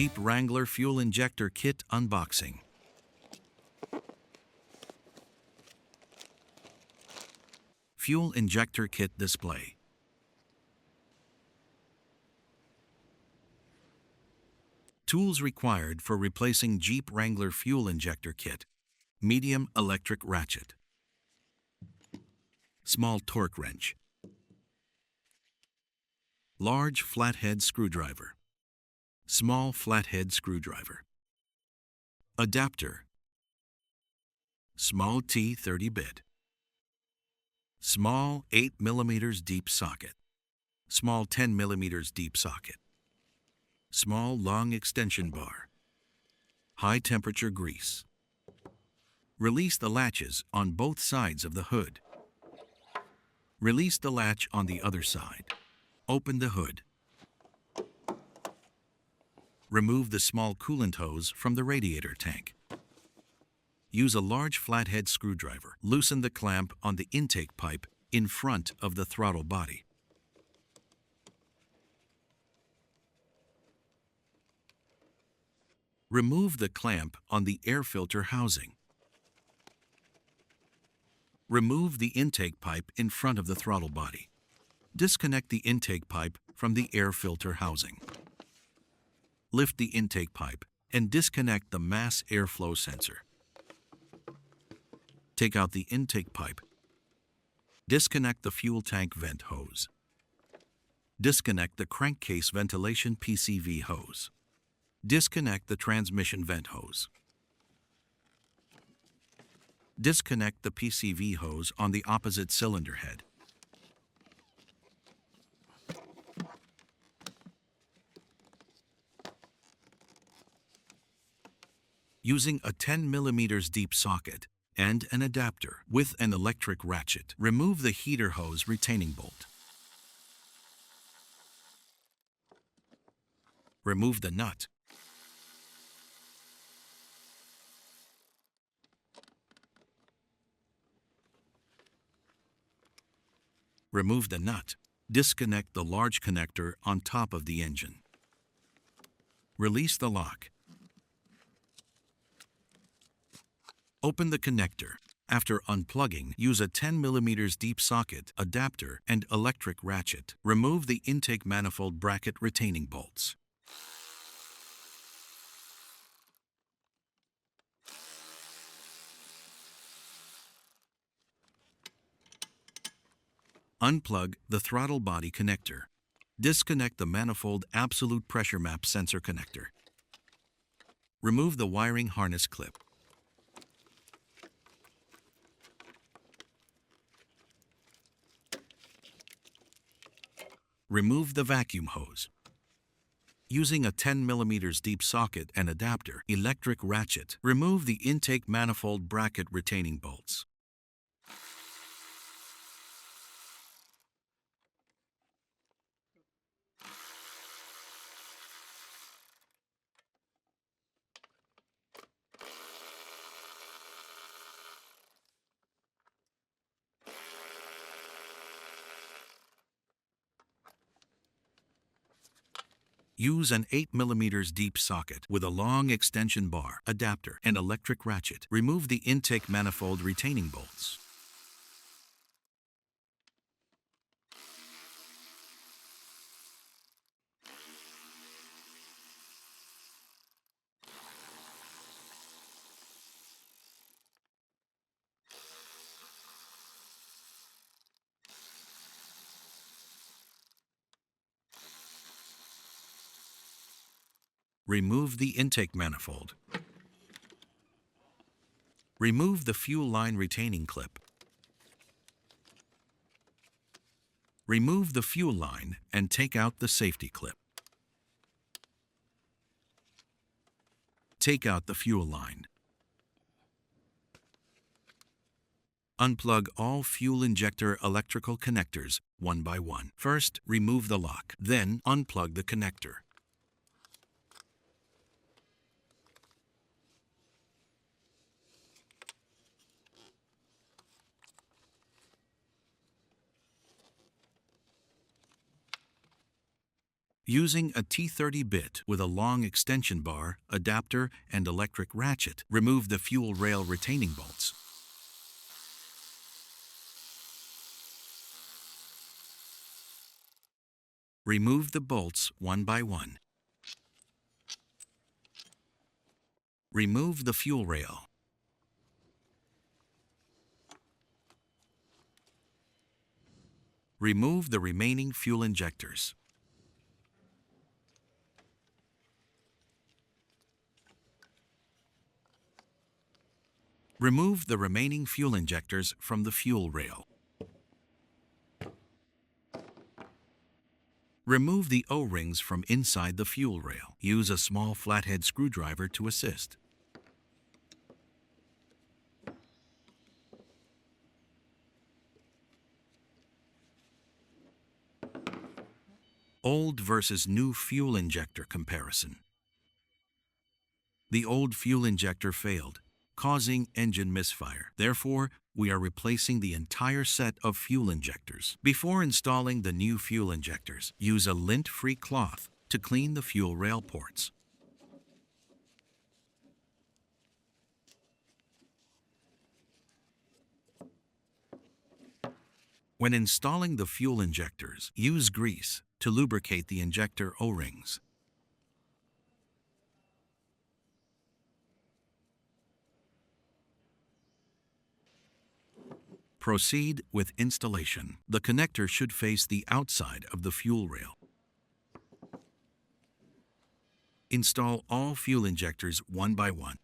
Jeep Wrangler Fuel Injector Kit Unboxing. Fuel Injector Kit Display. Tools required for replacing Jeep Wrangler Fuel Injector Kit. Medium electric ratchet. Small torque wrench. Large flathead screwdriver. Small flathead screwdriver. Adapter. Small T30 bit. Small 8 mm deep socket. Small 10 mm deep socket. Small long extension bar. High temperature grease. Release the latches on both sides of the hood. Release the latch on the other side. Open the hood. Remove the small coolant hose from the radiator tank. Use a large flathead screwdriver. Loosen the clamp on the intake pipe in front of the throttle body. Remove the clamp on the air filter housing. Remove the intake pipe in front of the throttle body. Disconnect the intake pipe from the air filter housing. Lift the intake pipe and disconnect the mass airflow sensor. Take out the intake pipe. Disconnect the fuel tank vent hose. Disconnect the crankcase ventilation PCV hose. Disconnect the transmission vent hose. Disconnect the PCV hose on the opposite cylinder head. Using a 10 mm deep socket and an adapter with an electric ratchet, remove the heater hose retaining bolt. Remove the nut. Remove the nut. Disconnect the large connector on top of the engine. Release the lock. Open the connector. After unplugging, use a 10 mm deep socket, adapter, and electric ratchet. Remove the intake manifold bracket retaining bolts. Unplug the throttle body connector. Disconnect the manifold absolute pressure map sensor connector. Remove the wiring harness clip. Remove the vacuum hose. Using a 10 mm deep socket and adapter, electric ratchet, remove the intake manifold bracket retaining bolts. Use an 8 mm deep socket with a long extension bar, adapter, and electric ratchet. Remove the intake manifold retaining bolts. Remove the intake manifold. Remove the fuel line retaining clip. Remove the fuel line and take out the safety clip. Take out the fuel line. Unplug all fuel injector electrical connectors one by one. First, remove the lock, then unplug the connector. Using a T30 bit with a long extension bar, adapter, and electric ratchet, remove the fuel rail retaining bolts. Remove the bolts one by one. Remove the fuel rail. Remove the remaining fuel injectors. Remove the remaining fuel injectors from the fuel rail. Remove the O-rings from inside the fuel rail. Use a small flathead screwdriver to assist. Old versus new fuel injector comparison. The old fuel injector failed, causing engine misfire. Therefore, we are replacing the entire set of fuel injectors. Before installing the new fuel injectors, use a lint-free cloth to clean the fuel rail ports. When installing the fuel injectors, use grease to lubricate the injector O-rings. Proceed with installation. The connector should face the outside of the fuel rail. Install all fuel injectors one by one.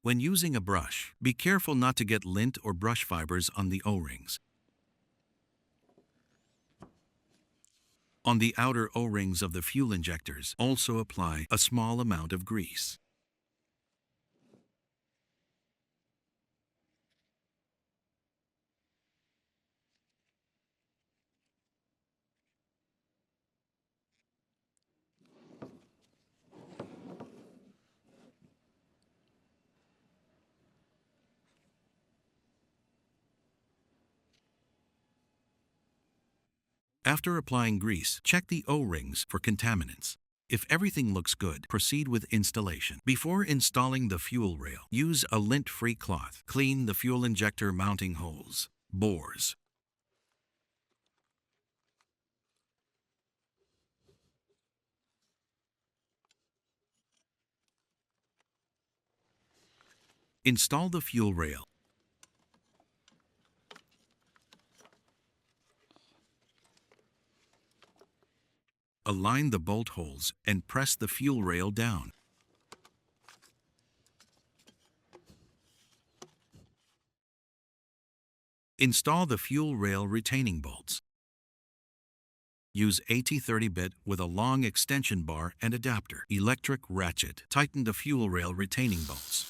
When using a brush, be careful not to get lint or brush fibers on the O-rings. On the outer O-rings of the fuel injectors, also apply a small amount of grease. After applying grease, check the O-rings for contaminants. If everything looks good, proceed with installation. Before installing the fuel rail, use a lint-free cloth. Clean the fuel injector mounting holes, bores. Install the fuel rail. Align the bolt holes and press the fuel rail down. Install the fuel rail retaining bolts. Use a T30 bit with a long extension bar and adapter. Electric ratchet. Tighten the fuel rail retaining bolts.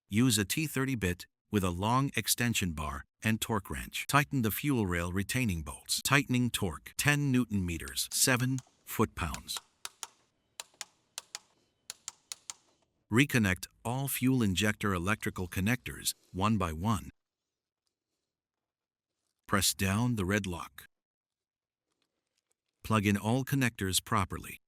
Use a T30 bit with a long extension bar and torque wrench. Tighten the fuel rail retaining bolts. Tightening torque 10 Newton meters, 7 foot-pounds. Reconnect all fuel injector electrical connectors one by one. Press down the red lock. Plug in all connectors properly.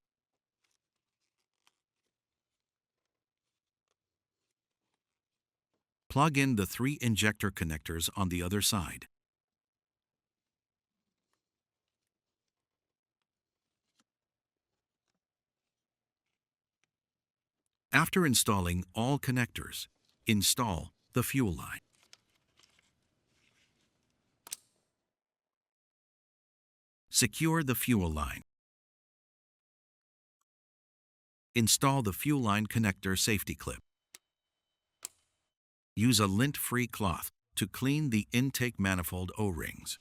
Plug in the 3 injector connectors on the other side. After installing all connectors, install the fuel line. Secure the fuel line. Install the fuel line connector safety clip. Use a lint-free cloth to clean the intake manifold O-rings.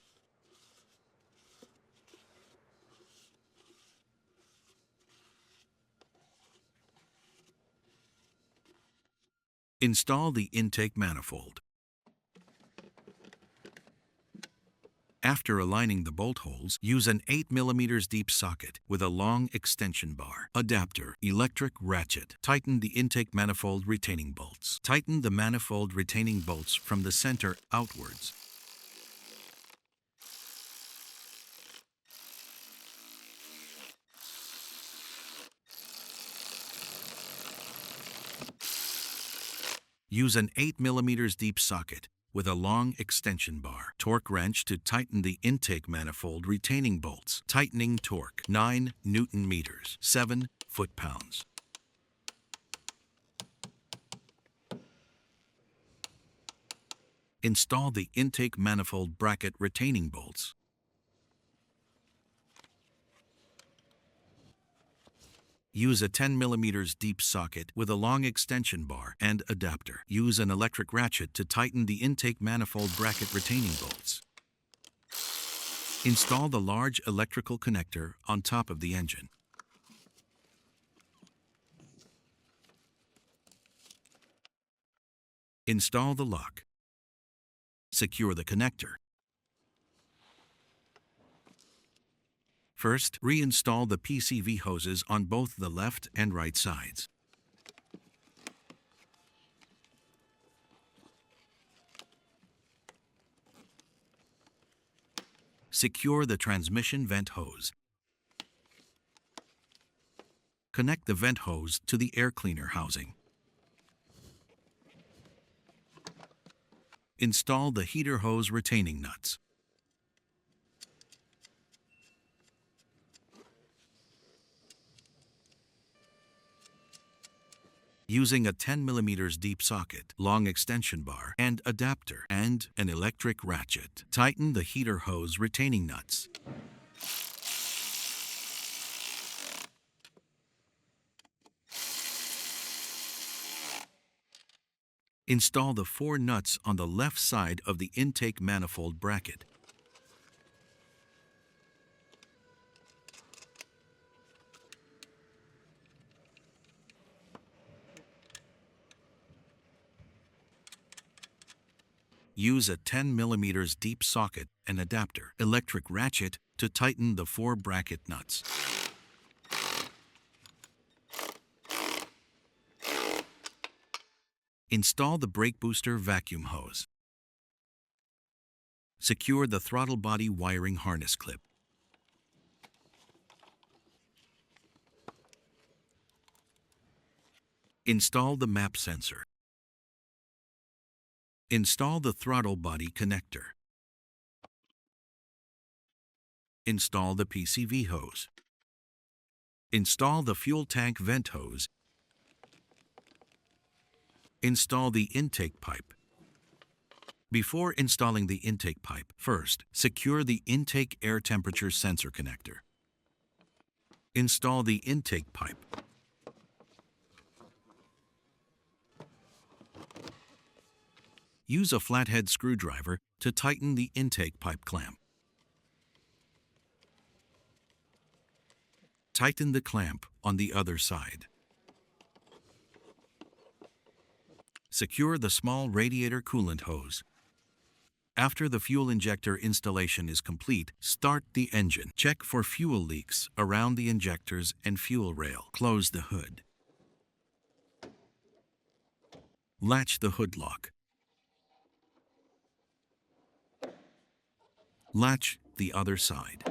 Install the intake manifold. After aligning the bolt holes, use an 8 mm deep socket with a long extension bar, adapter, electric ratchet. Tighten the intake manifold retaining bolts. Tighten the manifold retaining bolts from the center outwards. Use an 8 mm deep socket with a long extension bar. Torque wrench to tighten the intake manifold retaining bolts. Tightening torque 9 Newton meters, 7 foot-pounds. Install the intake manifold bracket retaining bolts. Use a 10 mm deep socket with a long extension bar and adapter. Use an electric ratchet to tighten the intake manifold bracket retaining bolts. Install the large electrical connector on top of the engine. Install the lock. Secure the connector. First, reinstall the PCV hoses on both the left and right sides. Secure the transmission vent hose. Connect the vent hose to the air cleaner housing. Install the heater hose retaining nuts. Using a 10 mm deep socket, long extension bar, and adapter, and an electric ratchet, tighten the heater hose retaining nuts. Install the 4 nuts on the left side of the intake manifold bracket. Use a 10 mm deep socket and adapter, electric ratchet, to tighten the 4 bracket nuts. Install the brake booster vacuum hose. Secure the throttle body wiring harness clip. Install the map sensor. Install the throttle body connector. Install the PCV hose. Install the fuel tank vent hose. Install the intake pipe. Before installing the intake pipe, first, secure the intake air temperature sensor connector. Install the intake pipe. Use a flathead screwdriver to tighten the intake pipe clamp. Tighten the clamp on the other side. Secure the small radiator coolant hose. After the fuel injector installation is complete, start the engine. Check for fuel leaks around the injectors and fuel rail. Close the hood. Latch the hood lock. Latch the other side.